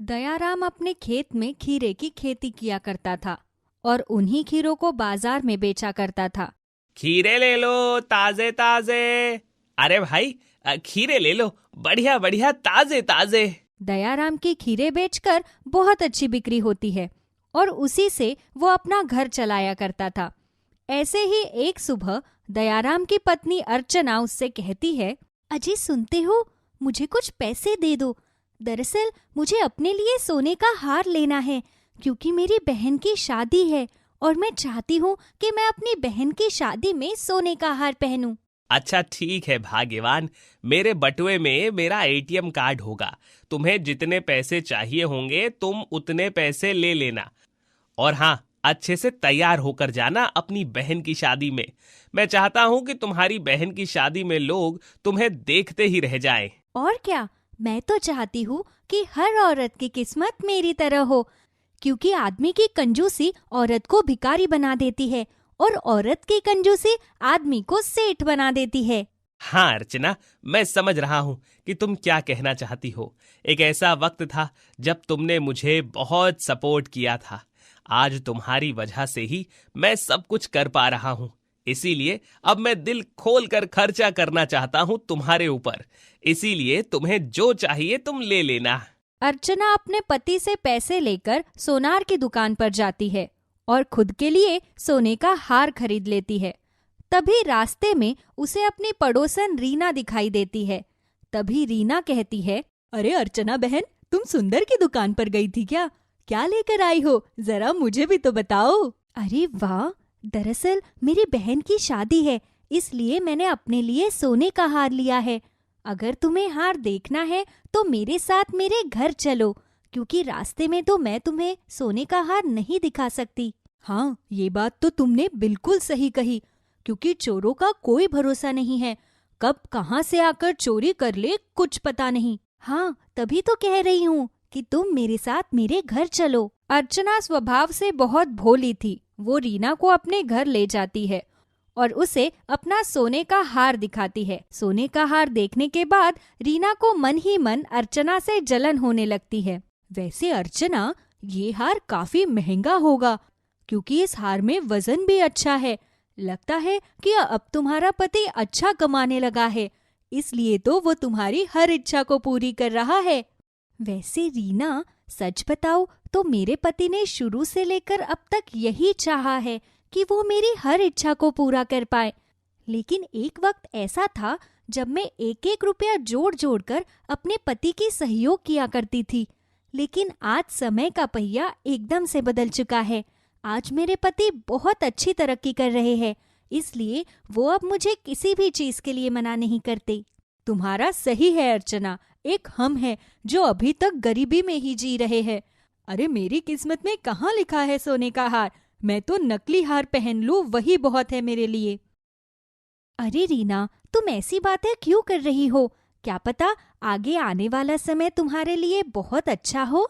दयाराम अपने खेत में खीरे की खेती किया करता था और उन्हीं खीरों को बाजार में बेचा करता था। खीरे ले लो, ताजे ताजे। अरे भाई, खीरे ले लो, बढ़िया बढ़िया, ताजे ताजे। दयाराम की खीरे बेचकर बहुत अच्छी बिक्री होती है और उसी से वो अपना घर चलाया करता था। ऐसे ही एक सुबह दयाराम की पत्नी अर्चना उससे कहती है, अजी सुनते हो, मुझे कुछ पैसे दे दो। दरअसल मुझे अपने लिए सोने का हार लेना है क्योंकि मेरी बहन की शादी है और मैं चाहती हूँ कि मैं अपनी बहन की शादी में सोने का हार पहनूं। अच्छा ठीक है भाग्यवान, मेरे बटुए में मेरा एटीएम कार्ड होगा। तुम्हें जितने पैसे चाहिए होंगे तुम उतने पैसे ले लेना। और हाँ, अच्छे से तैयार होकर जाना अपनी बहन की शादी में। मैं चाहता हूँ कि तुम्हारी बहन की शादी में लोग तुम्हें देखते ही रह जाएं। और क्या, मैं तो चाहती हूँ कि हर औरत की किस्मत मेरी तरह हो, क्योंकि आदमी की कंजूसी औरत को भिखारी बना देती है और औरत की कंजूसी आदमी को सेठ बना देती है। हाँ अर्चना, मैं समझ रहा हूँ कि तुम क्या कहना चाहती हो। एक ऐसा वक्त था जब तुमने मुझे बहुत सपोर्ट किया था। आज तुम्हारी वजह से ही मैं सब कुछ कर पा रहा हूँ। इसीलिए अब मैं दिल खोल कर खर्चा करना चाहता हूँ तुम्हारे ऊपर। इसीलिए तुम्हें जो चाहिए तुम ले लेना। अर्चना अपने पति से पैसे लेकर सोनार की दुकान पर जाती है और खुद के लिए सोने का हार खरीद लेती है। तभी रास्ते में उसे अपनी पड़ोसन रीना दिखाई देती है। तभी रीना कहती है, अरे अर्चना बहन, तुम सुंदर की दुकान पर गई थी क्या? क्या लेकर आई हो, जरा मुझे भी तो बताओ। अरे वाह, दरअसल मेरी बहन की शादी है, इसलिए मैंने अपने लिए सोने का हार लिया है। अगर तुम्हें हार देखना है तो मेरे साथ मेरे घर चलो, क्योंकि रास्ते में तो मैं तुम्हें सोने का हार नहीं दिखा सकती। हाँ, ये बात तो तुमने बिल्कुल सही कही, क्योंकि चोरों का कोई भरोसा नहीं है, कब कहाँ से आकर चोरी कर ले कुछ पता नहीं। हाँ, तभी तो कह रही हूँ कि तुम मेरे साथ मेरे घर चलो। अर्चना स्वभाव से बहुत भोली थी। वो रीना को अपने घर ले जाती है और उसे अपना सोने का हार दिखाती है। सोने का हार देखने के बाद रीना को मन ही मन अर्चना से जलन होने लगती है। वैसे अर्चना, ये हार काफी महंगा होगा, क्योंकि इस हार में वजन भी अच्छा है। लगता है कि अब तुम्हारा पति अच्छा कमाने लगा है, इसलिए तो वो तुम्हारी हर इच्छा को पूरी कर रहा है। वैसे रीना, सच बताओ तो मेरे पति ने शुरू से लेकर अब तक यही चाहा है कि वो मेरी हर इच्छा को पूरा कर पाए। लेकिन एक वक्त ऐसा था जब मैं एक एक रुपया जोड़ जोड़ कर अपने पति की सहयोग किया करती थी। लेकिन आज समय का पहिया एकदम से बदल चुका है। आज मेरे पति बहुत अच्छी तरक्की कर रहे हैं, इसलिए वो अब मुझे किसी भी चीज के लिए मना नहीं करते। तुम्हारा सही है अर्चना, एक हम हैं जो अभी तक गरीबी में ही जी रहे हैं। अरे मेरी किस्मत में कहाँ लिखा है सोने का हार, मैं तो नकली हार पहन लूं वही बहुत है मेरे लिए। अरे रीना, तुम ऐसी बातें क्यों कर रही हो? क्या पता आगे आने वाला समय तुम्हारे लिए बहुत अच्छा हो।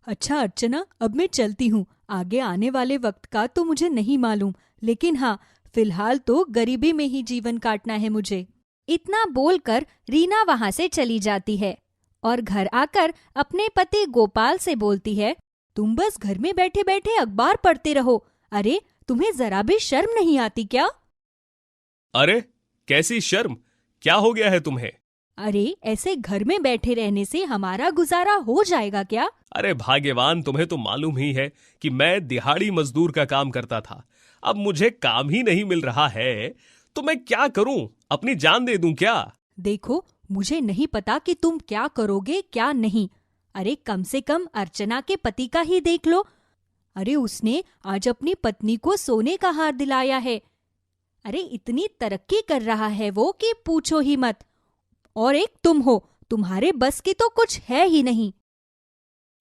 अच्छा अर्चना, अब मैं चलती हूँ। आगे आने वाले वक्त का तो मुझे नहीं मालूम, लेकिन हाँ, फिलहाल तो गरीबी में ही जीवन काटना है मुझे। इतना बोलकर रीना वहां से चली जाती है और घर आकर अपने पति गोपाल से बोलती है, तुम बस घर में बैठे बैठे अखबार पढ़ते रहो। अरे तुम्हें जरा भी शर्म नहीं आती क्या? अरे कैसी शर्म, क्या हो गया है तुम्हें? अरे ऐसे घर में बैठे रहने से हमारा गुजारा हो जाएगा क्या? अरे भाग्यवान, तुम्हें तो मालूम ही है कि मैं दिहाड़ी मजदूर का काम करता था। अब मुझे काम ही नहीं मिल रहा है, तो मैं क्या करूं? अपनी जान दे दूं क्या? देखो, मुझे नहीं पता कि तुम क्या करोगे क्या नहीं। अरे कम से कम अर्चना के पति का ही देख लो। अरे उसने आज अपनी पत्नी को सोने का हार दिलाया है। अरे इतनी तरक्की कर रहा है वो कि पूछो ही मत। और एक तुम हो, तुम्हारे बस की तो कुछ है ही नहीं।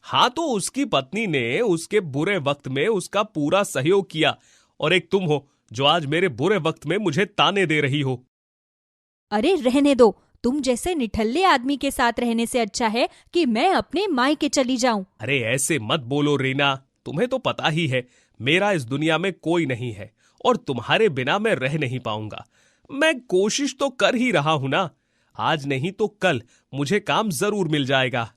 हाँ, तो उसकी पत्नी ने उसके बुरे वक्त में उसका पूरा सहयोग किया, और एक तुम हो जो आज मेरे बुरे वक्त में मुझे ताने दे रही हो। अरे रहने दो, तुम जैसे निठल्ले आदमी के साथ रहने से अच्छा है कि मैं अपने मायके चली जाऊं। अरे ऐसे मत बोलो रीना, तुम्हें तो पता ही है मेरा इस दुनिया में कोई नहीं है और तुम्हारे बिना मैं रह नहीं पाऊंगा। मैं कोशिश तो कर ही रहा हूं ना। आज नहीं तो कल मुझे काम जरूर मिल जाएगा।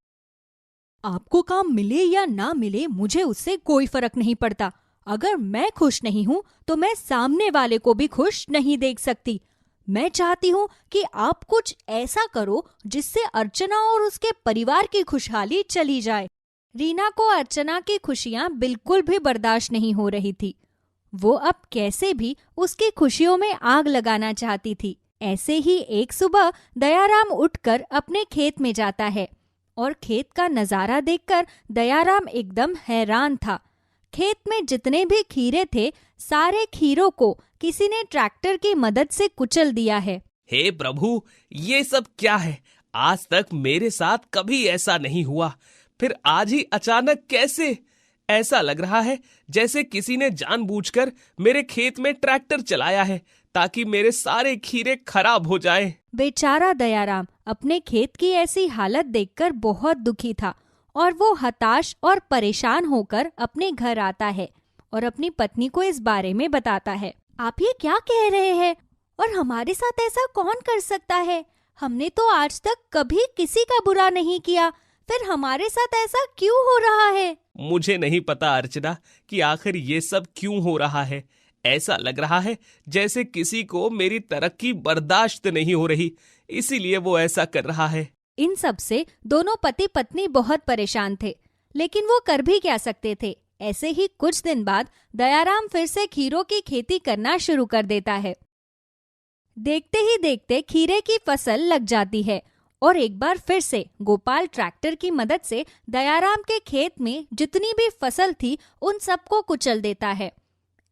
आपको काम मिले या ना मिले मुझे उससे कोई फर्क नहीं पड़ता। अगर मैं खुश नहीं हूँ तो मैं सामने वाले को भी खुश नहीं देख सकती। मैं चाहती हूँ कि आप कुछ ऐसा करो जिससे अर्चना और उसके परिवार की खुशहाली चली जाए। रीना को अर्चना की खुशियाँ बिल्कुल भी बर्दाश्त नहीं हो रही थी। वो अब कैसे भी उसकी खुशियों में आग लगाना चाहती थी। ऐसे ही एक सुबह दयाराम उठकर अपने खेत में जाता है और खेत का नजारा देखकर दयाराम एकदम हैरान था। खेत में जितने भी खीरे थे, सारे खीरों को किसी ने ट्रैक्टर की मदद से कुचल दिया है। हे प्रभु, ये सब क्या है? आज तक मेरे साथ कभी ऐसा नहीं हुआ, फिर आज ही अचानक कैसे? ऐसा लग रहा है जैसे किसी ने जानबूझकर मेरे खेत में ट्रैक्टर चलाया है ताकि मेरे सारे खीरे खराब हो जाएं। बेचारा दयाराम अपने खेत की ऐसी हालत देखकर बहुत दुखी था और वो हताश और परेशान होकर अपने घर आता है और अपनी पत्नी को इस बारे में बताता है। आप ये क्या कह रहे हैं? और हमारे साथ ऐसा कौन कर सकता है? हमने तो आज तक कभी किसी का बुरा नहीं किया, फिर हमारे साथ ऐसा क्यों हो रहा है? मुझे नहीं पता अर्चना कि आखिर ये सब क्यों हो रहा है। ऐसा लग रहा है जैसे किसी को मेरी तरक्की बर्दाश्त नहीं हो रही, इसीलिए वो ऐसा कर रहा है। इन सब से दोनों पति पत्नी बहुत परेशान थे, लेकिन वो कर भी क्या सकते थे। ऐसे ही कुछ दिन बाद दयाराम फिर से खीरों की खेती करना शुरू कर देता है। देखते ही देखते खीरे की फसल लग जाती है और एक बार फिर से गोपाल ट्रैक्टर की मदद से दयाराम के खेत में जितनी भी फसल थी उन सबको कुचल देता है।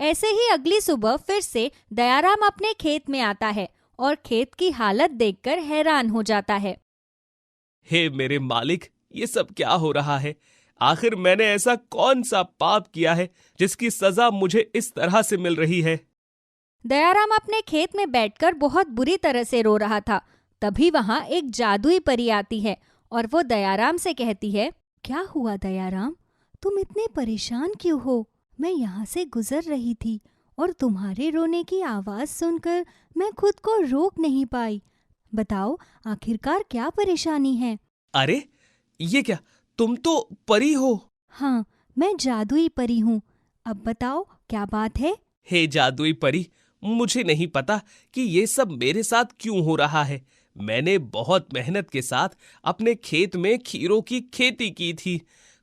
ऐसे ही अगली सुबह फिर से दयाराम अपने खेत में आता है और खेत की हालत देखकर हैरान हो जाता है। हे मेरे मालिक, ये सब क्या हो रहा है? आखिर मैंने ऐसा कौन सा पाप किया है जिसकी सजा मुझे इस तरह से मिल रही है? दयाराम अपने खेत में बैठकर बहुत बुरी तरह से रो रहा था। तभी वहां एक जादुई परी आती है और वो दयाराम से कहती है, क्या हुआ दयाराम, तुम इतने परेशान क्यों हो? मैं यहाँ से गुजर रही थी और तुम्हारे रोने की आवाज सुनकर मैं खुद को रोक नहीं पाई। बताओ आखिरकार क्या परेशानी है? अरे ये क्या, तुम तो परी हो? हाँ, मैं जादुई परी हूँ। अब बताओ क्या बात है? हे जादुई परी, मुझे नहीं पता कि ये सब मेरे साथ क्यों हो रहा है। मैंने बहुत मेहनत के साथ अपने खेत में खीरों की खेती की थी।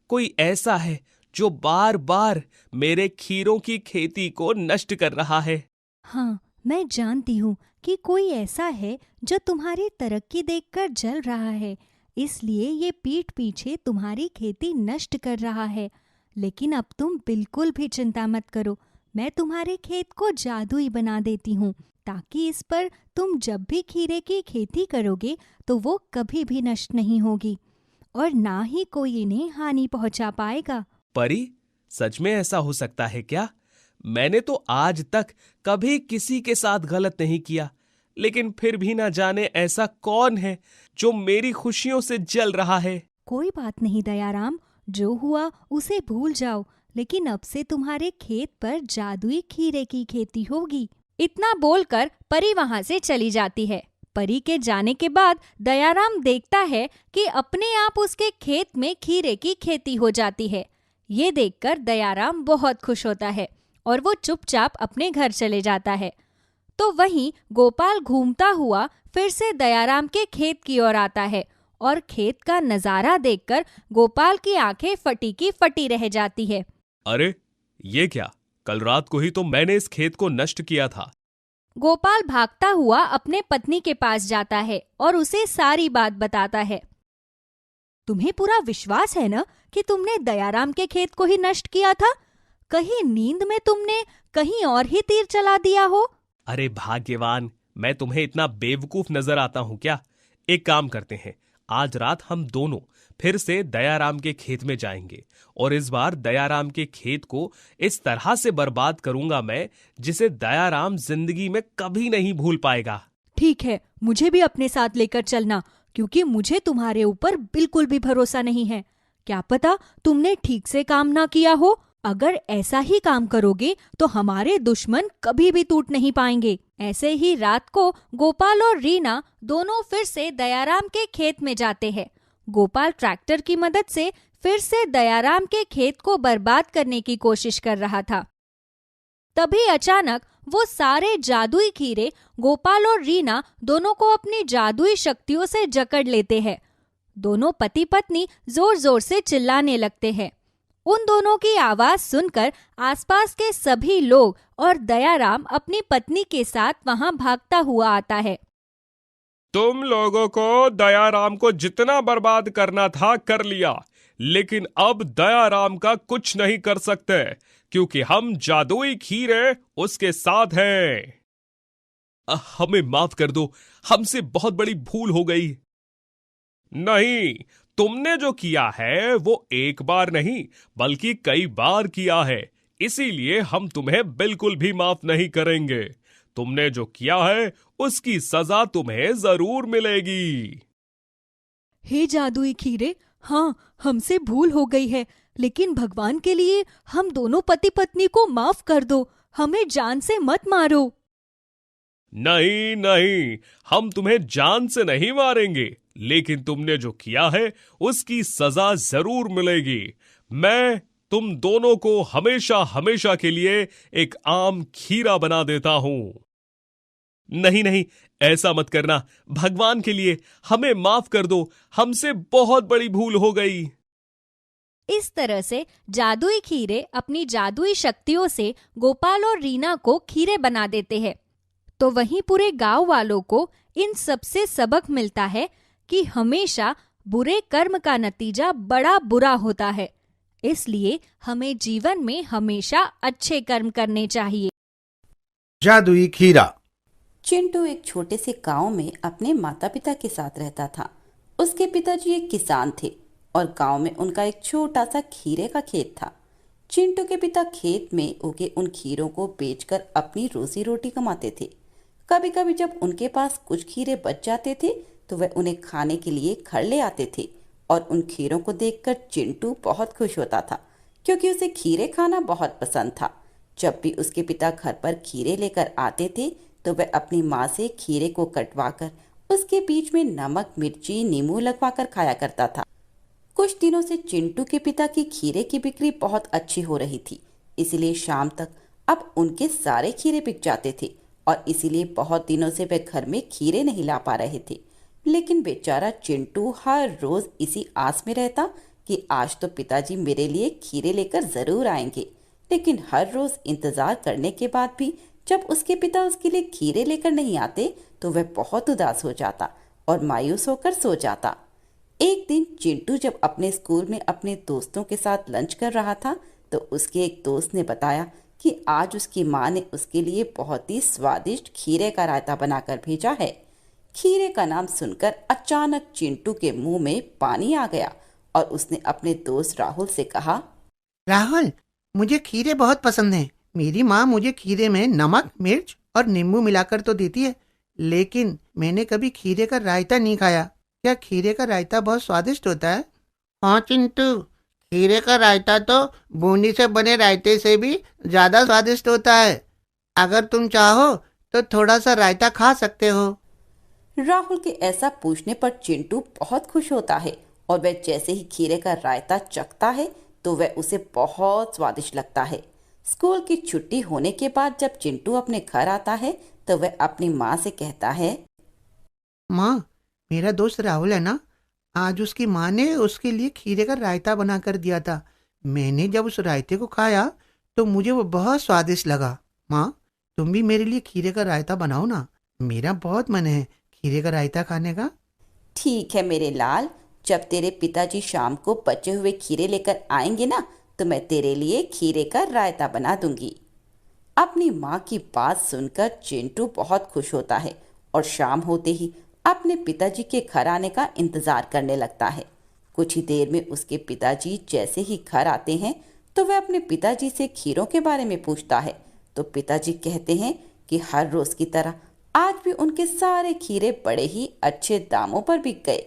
कोई ऐसा है जो बार बार मेरे खीरों की खेती को नष्ट कर रहा है। हाँ, मैं जानती हूँ कि कोई ऐसा है जो तुम्हारी तरक्की देखकर जल रहा है, इसलिए ये पीठ पीछे तुम्हारी खेती नष्ट कर रहा है। लेकिन अब तुम बिल्कुल भी चिंता मत करो, मैं तुम्हारे खेत को जादुई बना देती हूँ ताकि इस पर तुम जब भी खीरे की खेती करोगे तो वो कभी भी नष्ट नहीं होगी और ना ही कोई इन्हें हानि पहुँचा पाएगा। परी, सच में ऐसा हो सकता है क्या? मैंने तो आज तक कभी किसी के साथ गलत नहीं किया, लेकिन फिर भी ना जाने ऐसा कौन है जो मेरी खुशियों से जल रहा है। कोई बात नहीं दयाराम, जो हुआ उसे भूल जाओ, लेकिन अब से तुम्हारे खेत पर जादुई खीरे की खेती होगी। इतना बोलकर परी वहां से चली जाती है। परी के जाने के बाद दयाराम देखता है कि अपने आप उसके खेत में खीरे की खेती हो जाती है। ये देखकर दयाराम बहुत खुश होता है और वो चुपचाप अपने घर चले जाता है। तो वहीं गोपाल घूमता हुआ फिर से दयाराम के खेत की ओर आता है और खेत का नजारा देखकर गोपाल की आंखें फटी की फटी रह जाती है। अरे ये क्या, कल रात को ही तो मैंने इस खेत को नष्ट किया था। गोपाल भागता हुआ अपने पत्नी के पास जाता है और उसे सारी बात बताता है। तुम्हें पूरा विश्वास है ना कि तुमने दयाराम के खेत को ही नष्ट किया था? कहीं नींद में तुमने कहीं और ही तीर चला दिया हो? अरे भाग्यवान, मैं तुम्हें इतना बेवकूफ नजर आता हूँ क्या? एक काम करते हैं, आज रात हम दोनों फिर से दयाराम के खेत में जाएंगे और इस बार दयाराम के खेत को इस तरह से बर्बाद करूंगा मैं जिसे दयाराम जिंदगी में कभी नहीं भूल पाएगा। ठीक है, मुझे भी अपने साथ लेकर चलना, क्योंकि मुझे तुम्हारे ऊपर बिल्कुल भी भरोसा नहीं है। क्या पता तुमने ठीक से काम ना किया हो। अगर ऐसा ही काम करोगे तो हमारे दुश्मन कभी भी टूट नहीं पाएंगे। ऐसे ही रात को गोपाल और रीना दोनों फिर से दयाराम के खेत में जाते हैं। गोपाल ट्रैक्टर की मदद से फिर से दयाराम के खेत को बर्बाद करने की कोशिश कर रहा था। तभी अचानक वो सारे जादुई खीरे गोपाल और रीना दोनों को अपनी जादुई शक्तियों से जकड़ लेते हैं। दोनों पति पत्नी जोर जोर से चिल्लाने लगते हैं। उन दोनों की आवाज सुनकर आसपास के सभी लोग और दयाराम अपनी पत्नी के साथ वहां भागता हुआ आता है। तुम लोगों को दयाराम को जितना बर्बाद करना था कर लिया, लेकिन अब दयाराम का कुछ नहीं कर सकते क्योंकि हम जादुई खीरे उसके साथ हैं। हमें माफ कर दो, हमसे बहुत बड़ी भूल हो गई। नहीं, तुमने जो किया है वो एक बार नहीं बल्कि कई बार किया है, इसीलिए हम तुम्हें बिल्कुल भी माफ नहीं करेंगे। तुमने जो किया है उसकी सजा तुम्हें जरूर मिलेगी। हे जादुई खीरे, हाँ, हमसे भूल हो गई है, लेकिन भगवान के लिए हम दोनों पति पत्नी को माफ कर दो, हमें जान से मत मारो। नहीं नहीं, हम तुम्हें जान से नहीं मारेंगे, लेकिन तुमने जो किया है उसकी सजा जरूर मिलेगी। मैं तुम दोनों को हमेशा हमेशा के लिए एक आम खीरा बना देता हूं। नहीं नहीं, ऐसा मत करना, भगवान के लिए हमें माफ कर दो, हमसे बहुत बड़ी भूल हो गई। इस तरह से जादुई खीरे अपनी जादुई शक्तियों से गोपाल और रीना को खीरे बना देते हैं। तो वहीं पूरे गांव वालों को इन सबसे सबक मिलता है कि हमेशा बुरे कर्म का नतीजा बड़ा बुरा होता है, इसलिए हमें जीवन में हमेशा अच्छे कर्म करने चाहिए। जादुई खीरा। चिंटू एक छोटे से गांव में अपने माता पिता के साथ रहता था। उसके पिताजी एक किसान थे और गांव में उनका एक छोटा सा खीरे का खेत था। चिंटू के पिता खेत में उगे उन खीरों को बेचकर अपनी रोजी रोटी कमाते थे। कभी कभी जब उनके पास कुछ खीरे बच जाते थे तो वह उन्हें खाने के लिए घर ले आते थे और उन खीरों को देखकर चिंटू बहुत खुश होता था क्योंकि उसे खीरे खाना बहुत पसंद था। जब भी उसके पिता घर पर खीरे लेकर आते थे तो वह अपनी माँ से खीरे को कटवाकर उसके बीच में नमक मिर्ची नींबू लगवाकर खाया करता था। कुछ दिनों से चिंटू के पिता की खीरे की बिक्री बहुत अच्छी हो रही थी, इसलिए शाम तक अब उनके सारे खीरे बिक जाते थे और इसीलिए बहुत दिनों से वे घर में खीरे नहीं ला पा रहे थे। लेकिन बेचारा चिंटू हर रोज इसी आस में रहता कि आज तो पिताजी मेरे लिए खीरे लेकर जरूर आएंगे। लेकिन हर रोज इंतजार करने के बाद भी जब उसके पिता उसके लिए खीरे लेकर नहीं आते तो वह बहुत उदास हो जाता और मायूस होकर सो जाता। एक दिन चिंटू जब अपने स्कूल में अपने दोस्तों के साथ लंच कर रहा था तो उसके एक दोस्त ने बताया कि आज उसकी माँ ने उसके लिए बहुत ही स्वादिष्ट खीरे का रायता बनाकर भेजा है। खीरे का नाम सुनकर अचानक चिंटू के मुंह में पानी आ गया और उसने अपने दोस्त राहुल से कहा, राहुल, मुझे खीरे बहुत पसंद हैं। मेरी माँ मुझे खीरे में नमक मिर्च और नींबू मिलाकर तो देती है, लेकिन मैंने कभी खीरे का रायता नहीं खाया। क्या खीरे का रायता बहुत स्वादिष्ट होता है? हाँ चिंटू, खीरे का रायता तो बूंदी से बने रायते से भी ज्यादा स्वादिष्ट होता है। अगर तुम चाहो तो थोड़ा सा रायता खा सकते हो। राहुल के ऐसा पूछने पर चिंटू बहुत खुश होता है और वह जैसे ही खीरे का रायता चखता है तो वह उसे बहुत स्वादिष्ट लगता है। स्कूल की छुट्टी होने के बाद जब चिंटू अपने घर आता है तो वह अपनी माँ से कहता है, माँ, मेरा दोस्त राहुल है ना, आज उसकी माँ ने उसके लिए खीरे का रायता बना कर दिया था। मैंने जब उस रायते को खाया तो मुझे वो बहुत स्वादिष्ट लगा। माँ, तुम भी मेरे लिए खीरे का रायता बनाओ ना, मेरा बहुत मन है खीरे का रायता खाने का। ठीक है मेरे लाल, जब तेरे पिताजी शाम को बचे हुए खीरे लेकर आएंगे ना तो मैं तेरे लिए खीरे का रायता बना दूंगी। अपनी माँ की बात सुनकर चिंटू बहुत खुश होता है और शाम होते ही अपने पिताजी के घर आने का इंतजार करने लगता है। कुछ ही देर में उसके पिताजी जैसे ही घर आते हैं तो वह अपने पिताजी से खीरों के बारे में पूछता है तो पिताजी कहते हैं कि हर रोज की तरह आज भी उनके सारे खीरे बड़े ही अच्छे दामों पर बिक गए,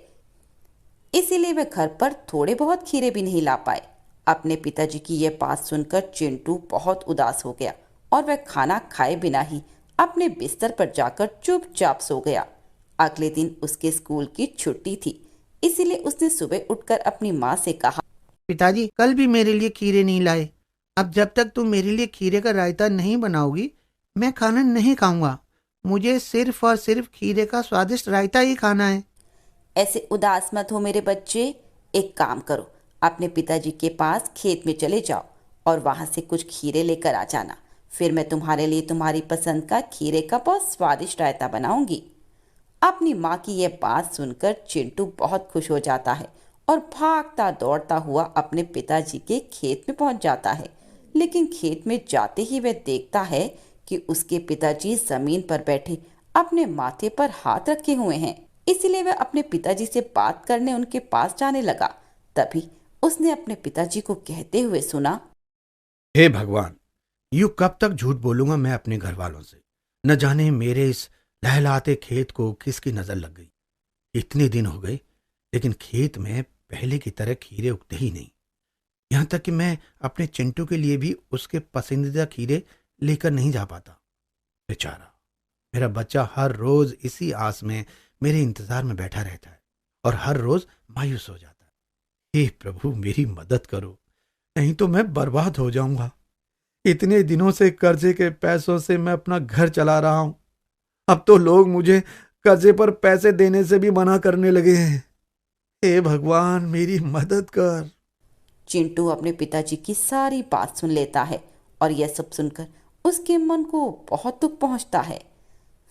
इसीलिए वे घर पर थोड़े बहुत खीरे भी नहीं ला पाए। अपने पिताजी की यह बात सुनकर चिंटू बहुत उदास हो गया और वह खाना खाए बिना ही अपने बिस्तर पर जाकर चुपचाप सो गया। अगले दिन उसके स्कूल की छुट्टी थी, इसीलिए उसने सुबह उठकर अपनी माँ से कहा, पिताजी कल भी मेरे लिए खीरे नहीं लाए। अब जब तक तुम मेरे लिए खीरे का रायता नहीं बनाओगी, मैं खाना नहीं खाऊंगा। मुझे सिर्फ और सिर्फ खीरे का स्वादिष्ट रायता ही खाना है। ऐसे उदास मत हो मेरे बच्चे। एक काम करो, अपने पिताजी के पास खेत में चले जाओ और वहां से कुछ खीरे लेकर आ जाना। फिर मैं तुम्हारे लिए तुम्हारी पसंद का खीरे का बहुत स्वादिष्ट रायता बनाऊंगी। अपनी माँ की यह बात सुनकर चिंटू बहुत खुश हो जाता है और भागता दौड़ता हुआ अपने पिताजी के खेत में पहुंच जाता है। लेकिन खेत में जाते ही वह देखता है कि उसके पिताजी जमीन पर बैठे अपने माथे पर हाथ रखे हुए हैं। इसीलिए वह अपने पिताजी से बात करने उनके पास जाने लगा। तभी उसने अपने पिताजी को कहते हुए सुना, हे भगवान, यूं कब तक झूठ बोलूंगा मैं अपने घर वालों से। न जाने मेरे इस लहलाते खेत को किसकी नजर लग गई। इतने दिन हो गए लेकिन खेत में पहले की तरह खीरे उगते ही नहीं। यहाँ तक कि मैं अपने चिंटू के लिए भी उसके पसंदीदा खीरे लेकर नहीं जा पाता। बेचारा मेरा बच्चा हर रोज इसी आस में मेरे इंतजार में बैठा रहता है और हर रोज मायूस हो जाता है। हे प्रभु, मेरी मदद करो, नहीं तो मैं बर्बाद हो जाऊंगा। इतने दिनों से कर्जे के पैसों से मैं अपना घर चला रहा हूं। अब तो लोग मुझे कर्जे पर पैसे देने से भी मना करने लगे हैं। हे भगवान, मेरी मदद कर। चिंटू अपने पिताजी की सारी बात सुन लेता है और यह सब सुनकर उसके मन को बहुत दुख पहुंचता है।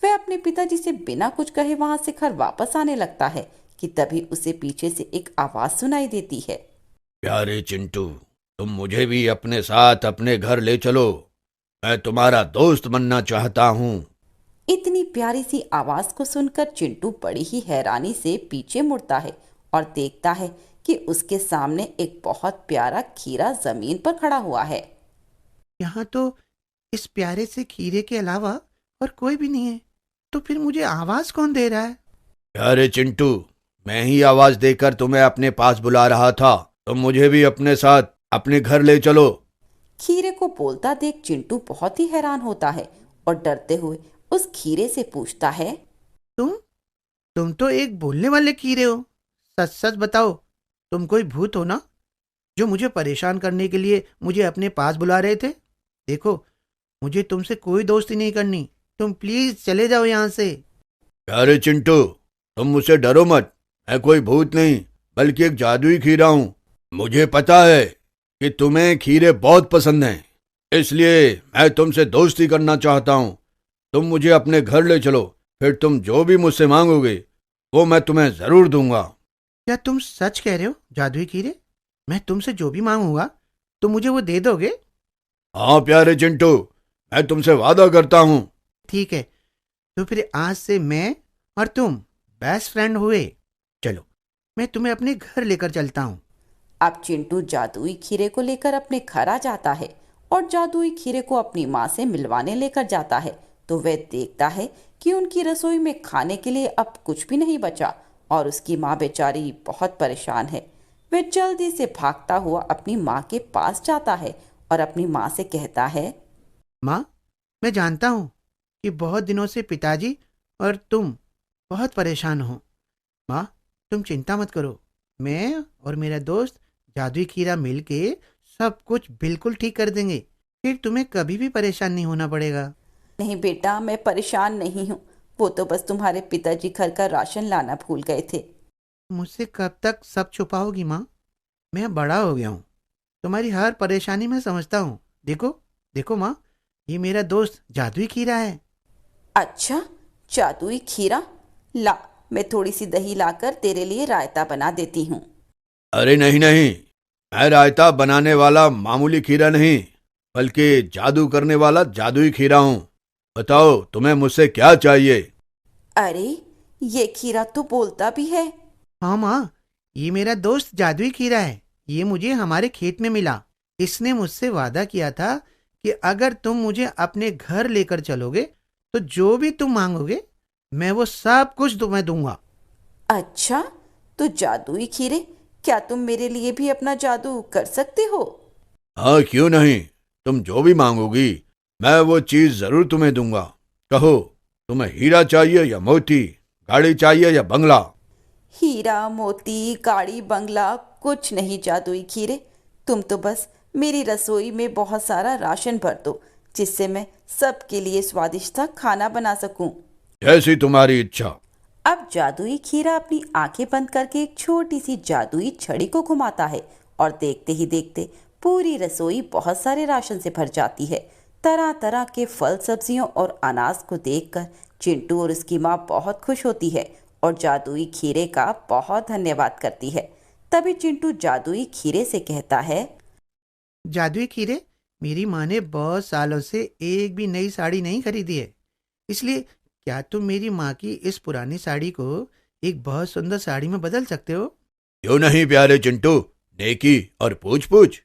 वह अपने पिताजी से बिना कुछ कहे वहां से घर वापस आने लगता है कि तभी उसे पीछे से एक आवाज सुनाई देती है। प्यारे चिंटू, तुम मुझे भी अपने साथ अपने घर ले चलो। मैं तुम्हारा दोस्त बनना चाहता हूँ। इतनी प्यारी सी आवाज को सुनकर चिंटू बड़ी ही हैरानी से पीछे मुड़ता है और देखता है कि उसके सामने एक बहुत प्यारा खीरा जमीन पर खड़ा हुआ है। यहाँ तो इस प्यारे से खीरे के अलावा और कोई भी नहीं है, तो फिर मुझे आवाज कौन दे रहा है? प्यारे चिंटू, मैं ही आवाज देकर तुम्हें अपने पास बुला रहा था। तुम मुझे भी अपने साथ अपने घर ले चलो। खीरे को बोलता देख चिंटू बहुत ही हैरान होता है और डरते हुए उस खीरे से पूछता है, तुम तो एक बोलने वाले खीरे हो। सच सच बताओ, तुम कोई भूत हो ना, जो मुझे परेशान करने के लिए मुझे अपने पास बुला रहे थे? देखो, मुझे तुमसे कोई दोस्ती नहीं करनी। तुम प्लीज चले जाओ यहाँ से। प्यारे चिंटू, तुम मुझसे डरो मत। मैं कोई भूत नहीं बल्कि एक जादुई खीरा हूँ। मुझे पता है कि तुम्हें खीरे बहुत पसंद हैं, इसलिए मैं तुमसे दोस्ती करना चाहता हूँ। तुम मुझे अपने घर ले चलो, फिर तुम जो भी मुझसे मांगोगे वो मैं तुम्हें जरूर दूंगा। क्या तुम सच कह रहे हो जादुई खीरे? मैं तुमसे जो भी मांगूंगा तुम मुझे वो दे दोगे? हाँ प्यारे चिंटू, मैं तुमसे वादा करता हूँ। ठीक है, तो फिर आज से मैं और तुम बेस्ट फ्रेंड हुए। चलो, मैं तुम्हें अपने घर लेकर चलता हूँ। अब चिंटू जादुई खीरे को लेकर अपने घर आ जाता है और जादुई खीरे को अपनी माँ से मिलवाने लेकर जाता है। तो वह देखता है कि उनकी रसोई में खाने के लिए अब कुछ भी नहीं बचा और उसकी माँ बेचारी बहुत परेशान है। वह जल्दी से भागता हुआ अपनी माँ के पास जाता है और अपनी माँ से कहता है, माँ, मैं जानता हूँ कि बहुत दिनों से पिताजी और तुम बहुत परेशान हो। माँ, तुम चिंता मत करो। मैं और मेरा दोस्त जादुई खीरा मिलके सब कुछ बिल्कुल ठीक कर देंगे। फिर तुम्हें कभी भी परेशान नहीं होना पड़ेगा। नहीं बेटा, मैं परेशान नहीं हूँ। वो तो बस तुम्हारे पिताजी घर का राशन लाना भूल गए थे। मुझसे कब तक सब छुपाओगी माँ? मैं बड़ा हो गया हूँ, तुम्हारी हर परेशानी मैं समझता हूँ। देखो देखो माँ, ये मेरा दोस्त जादुई खीरा है। अच्छा, जादुई खीरा? ला, मैं थोड़ी सी दही लाकर तेरे लिए रायता बना देती हूँ। अरे नहीं नहीं, मैं रायता बनाने वाला मामूली खीरा नहीं बल्कि जादू करने वाला जादुई खीरा हूँ। बताओ तुम्हें मुझसे क्या चाहिए? अरे, ये खीरा तो बोलता भी है। हाँ माँ, ये मेरा दोस्त जादुई खीरा है। ये मुझे हमारे खेत में मिला। इसने मुझसे वादा किया था कि अगर तुम मुझे अपने घर लेकर चलोगे तो जो भी तुम मांगोगे मैं वो सब कुछ तुम्हें दूंगा। अच्छा, तो जादुई खीरे, क्या तुम मेरे लिए भी अपना जादू कर सकते हो? हाँ, क्यों नहीं। तुम जो भी मांगोगी मैं वो चीज जरूर तुम्हें दूंगा। कहो, तुम्हें हीरा चाहिए या मोती, गाड़ी चाहिए या बंगला? हीरा, मोती, गाड़ी, बंगला कुछ नहीं जादुई खीरे। तुम तो बस मेरी रसोई में बहुत सारा राशन भर दो, जिससे मैं सबके लिए स्वादिष्ट सा खाना बना सकूं। जैसी तुम्हारी इच्छा। अब जादुई खीरा अपनी आंखें बंद करके एक छोटी सी जादुई छड़ी को घुमाता है और देखते ही देखते पूरी रसोई बहुत सारे राशन से भर जाती है। तरह तरह के फल, सब्जियों और अनाज को देखकर चिंटू और उसकी माँ बहुत खुश होती है और जादुई खीरे का बहुत धन्यवाद करती है। तभी चिंटू जादुई खीरे से कहता है, जादुई खीरे, मेरी माँ ने बहुत सालों से एक भी नई साड़ी नहीं खरीदी है, इसलिए क्या तुम मेरी माँ की इस पुरानी साड़ी को एक बहुत सुंदर साड़ी में बदल सकते हो? क्यों नहीं प्यारे चिंटू, नेकी और पूछ पूछ।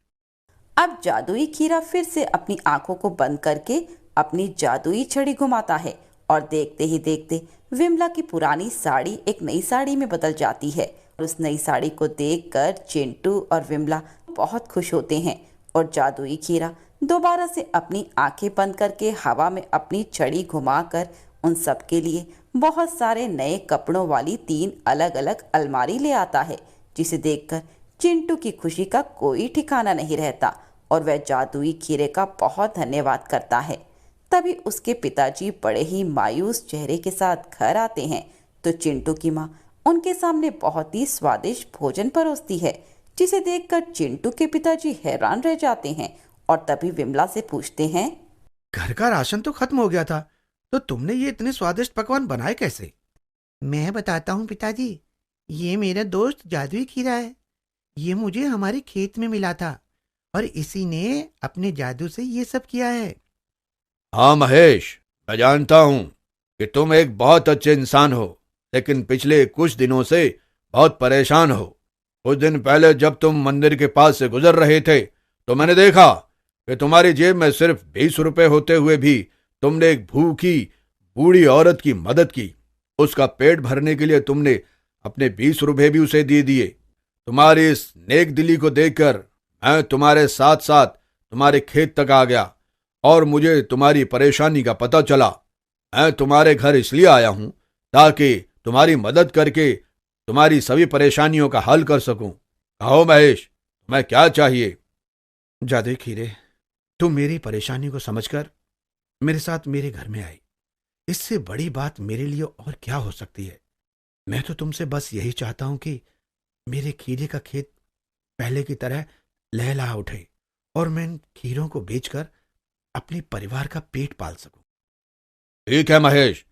अब जादुई खीरा फिर से अपनी आंखों को बंद करके अपनी जादुई छड़ी घुमाता है और देखते ही देखते विमला की पुरानी साड़ी एक नई साड़ी में बदल जाती है। और उस नई साड़ी को देखकर चिंटू और विमला बहुत खुश होते हैं और जादुई खीरा दोबारा से अपनी आंखें बंद करके हवा में अपनी छड़ी घुमाकर उन सब के लिए बहुत सारे नए कपड़ों वाली 3 अलग अलग अलमारी ले आता है, जिसे देखकर चिंटू की खुशी का कोई ठिकाना नहीं रहता और वह जादुई खीरे का बहुत धन्यवाद करता है। तभी उसके पिताजी बड़े ही मायूस चेहरे के साथ घर आते हैं तो चिंटू की माँ उनके सामने बहुत ही स्वादिष्ट भोजन परोसती है, जिसे देखकर चिंटू के पिताजी हैरान रह जाते हैं और तभी विमला से पूछते हैं, घर का राशन तो खत्म हो गया था, तो तुमने ये इतने स्वादिष्ट पकवान बनाए कैसे? मैं बताता हूँ पिताजी, ये मेरा दोस्त जादुई खीरा है। ये मुझे हमारे खेत में मिला था और इसी ने अपने जादू से ये सब किया है। हाँ महेश, मैं जानता हूँ कि तुम एक बहुत अच्छे इंसान हो, लेकिन पिछले कुछ दिनों से बहुत परेशान हो। कुछ दिन पहले जब तुम मंदिर के पास से गुजर रहे थे तो मैंने देखा कि तुम्हारी जेब में सिर्फ 20 रुपए होते हुए भी तुमने एक भूखी बूढ़ी औरत की मदद की। उसका पेट भरने के लिए तुमने अपने 20 रुपए भी उसे दे दिए। तुम्हारी इस नेक दिली को देखकर मैं तुम्हारे साथ साथ तुम्हारे खेत तक आ गया और मुझे तुम्हारी परेशानी का पता चला। मैं तुम्हारे घर इसलिए आया हूं ताकि तुम्हारी मदद करके तुम्हारी सभी परेशानियों का हल कर सकूं। कहो महेश, तुम्हें क्या चाहिए? जादुई खीरे, तुम मेरी परेशानी को समझकर मेरे साथ मेरे घर में आई। इससे बड़ी बात मेरे लिए और क्या हो सकती है? मैं तो तुमसे बस यही चाहता हूं कि मेरे खीरे का खेत पहले की तरह लहलहा उठे और मैं इन खीरों को बेचकर अपने परिवार का पेट पाल सकूं। ठीक है महेश,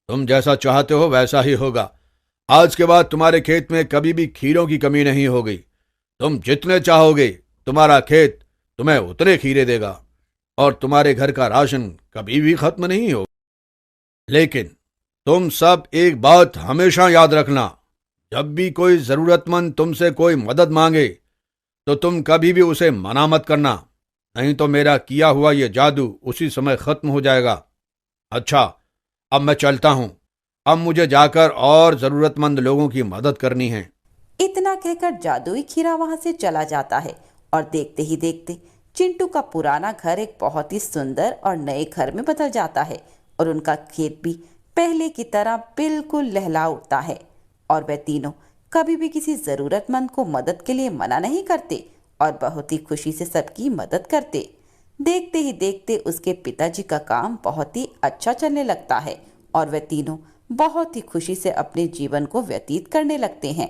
तुम जैसा चाहते हो वैसा ही होगा। आज के बाद तुम्हारे खेत में कभी भी खीरों की कमी नहीं होगी। तुम जितने चाहोगे तुम्हारा खेत तुम्हें उतने खीरे देगा और तुम्हारे घर का राशन कभी भी खत्म नहीं होगा। लेकिन तुम सब एक बात हमेशा याद रखना, जब भी कोई जरूरतमंद तुमसे कोई मदद मांगे तो तुम कभी भी उसे मना मत करना, नहीं तो मेरा किया हुआ ये जादू उसी समय खत्म हो जाएगा। अच्छा, अब मैं चलता हूं। अब मुझे जाकर और जरूरतमंद लोगों की मदद करनी है। इतना कहकर जादुई खीरा वहां से चला जाता है और देखते ही देखते चिंटू का पुराना घर एक बहुत ही सुंदर और नए घर में बदल जाता है और उनका खेत भी पहले की तरह बिल्कुल लहला उठता है और वह तीनों कभी भी किसी जरूरतमंद को मदद के लिए मना नहीं करते और बहुत ही खुशी से सबकी मदद करते। देखते ही देखते उसके पिताजी का काम बहुत ही अच्छा चलने लगता है और वह तीनों बहुत ही खुशी से अपने जीवन को व्यतीत करने लगते हैं।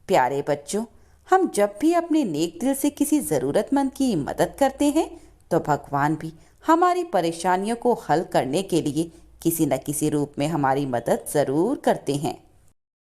प्यारे बच्चों, हम जब भी अपने नेक दिल से किसी ज़रूरतमंद की मदद करते हैं तो भगवान भी हमारी परेशानियों को हल करने के लिए किसी न किसी रूप में हमारी मदद ज़रूर करते हैं।